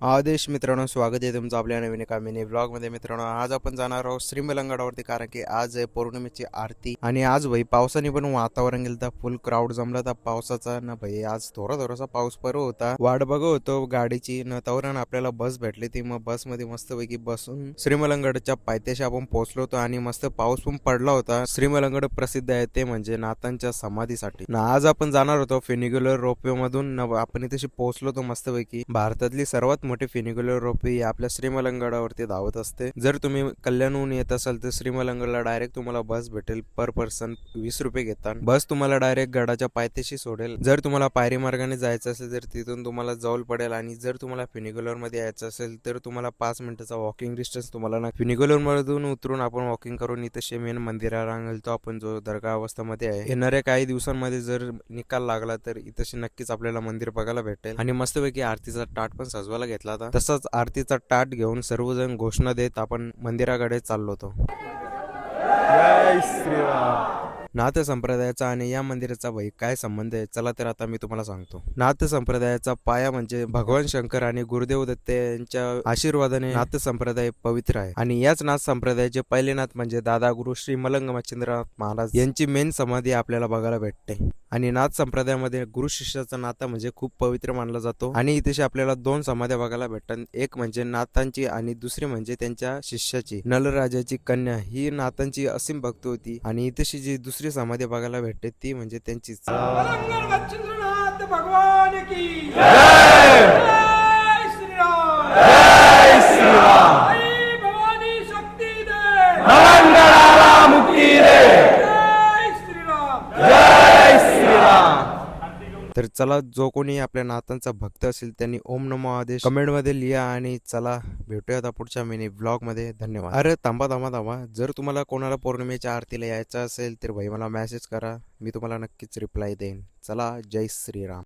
आदेश मित्रांनो, स्वागत आहे तुमचं आपल्या नवीन एका मिनी ब्लॉग मध्ये. मित्रांनो, आज आपण जाणार आहोत श्रीमलंगडावरती, कारण की आज आहे पौर्णिमेची आरती. आणि आज भाई पावसाने पण वातावरण गेलं तर फुल क्राऊड जमला तर पावसाचा ना भाई. आज थोडासा पाऊस पडत होता, वाट बघत होतो गाडीची न तवरण आपल्याला बस भेटली ती. मग बस मध्ये मस्त पैकी बसून श्रीमलंगडच्या पायथ्याशी आपण पोहोचलो होतो आणि मस्त पाऊस पण पडला होता. श्रीमलंगड प्रसिद्ध आहे ते म्हणजे नाथांच्या समाधीसाठी ना. आज आपण जाणार होतो फेनिक्युलर रोपवे मधून. आपण इथे पोहोचलो होतो मस्त पैकी. भारतातली सर्वात मोठी फेनिक्युलर रोपवे आपल्या श्रीमलंगडावरती धावत असते. जर तुम्ही कल्याणहून येत असाल तर श्रीमलंगडला डायरेक्ट तुम्हाला बस भेटेल. पर पर्सन 20 रुपये घेतात. बस तुम्हाला डायरेक्ट गडाच्या पायथ्याशी सोडेल. जर तुम्हाला पायरी मार्गाने जायचं असेल तर तिथून तुम्हाला जवळ पडेल, आणि जर तुम्हाला फेनिक्युलर मध्ये यायचं असेल तर तुम्हाला 5 मिनिटाचा वॉकिंग डिस्टन्स तुम्हाला ना. फेनिक्युलर मधून उतरून आपण वॉकिंग करून इथे मेन मंदिराला घालतो आपण, जो दर्गा अवस्थेमध्ये आहे. येणाऱ्या काही दिवसांमध्ये जर निकाल लागला तर इथे नक्कीच आपल्याला मंदिर बघायला भेटेल. आणि मस्तपैकी आरतीचा टाट पण सजवायला घेतला होता. तसंच आरतीचा टाट घेऊन सर्वजण घोषणा देत आपण मंदिराकडे चाललो होतो. जय श्रीराम. नाथ संप्रदायाचा आणि या मंदिराचा भाई काय संबंध आहे, चला तर आता मी तुम्हाला सांगतो. नाथ संप्रदायाचा पाया म्हणजे भगवान शंकर आणि गुरुदेव दत्त यांच्या आशीर्वादाने नाथ संप्रदाय पवित्र आहे. आणि याच नाथ संप्रदायाचे पहिले नाथ म्हणजे दादा गुरु श्री मलंग मच्छिंद्रनाथ महाराज यांची मेन समाधी आपल्याला बघायला भेटते. आणि नाथ संप्रदायामध्ये गुरु शिष्याचा नाता म्हणजे खूप पवित्र मानला जातो. आणि इथे आपल्याला 2 समाध्या बघायला भेटतात. एक म्हणजे नाथांची आणि दुसरी म्हणजे त्यांच्या शिष्याची. नलराजाची कन्या ही नाथांची असीम भक्त होती. आणि इथे जी दुसरी समाधी बघायला भेटते ती म्हणजे त्यांचीच. मच्छिंद्रनाथ भगवान की जय. जय श्रीराम. जय श्रीराम. आई भवानी शक्ती दे, मलंगडाला मुक्ती दे. जय श्रीराम. जय श्रीराम. तर चला, जो कोणी आपल्या नाथांचा भक्त असेल त्यांनी ओम नमो आदेश कमेंट मध्ये लिहा. आणि चला भेटूया आता पुढच्या मिनी ब्लॉग मध्ये. धन्यवाद. अरे थांबा, जर तुम्हाला कोणाला पौर्णिमेच्या आरतीला यायचं असेल तर भाई मला मेसेज करा, मी तुम्हाला नक्कीच रिप्लाय देईन. चला, जय श्रीराम.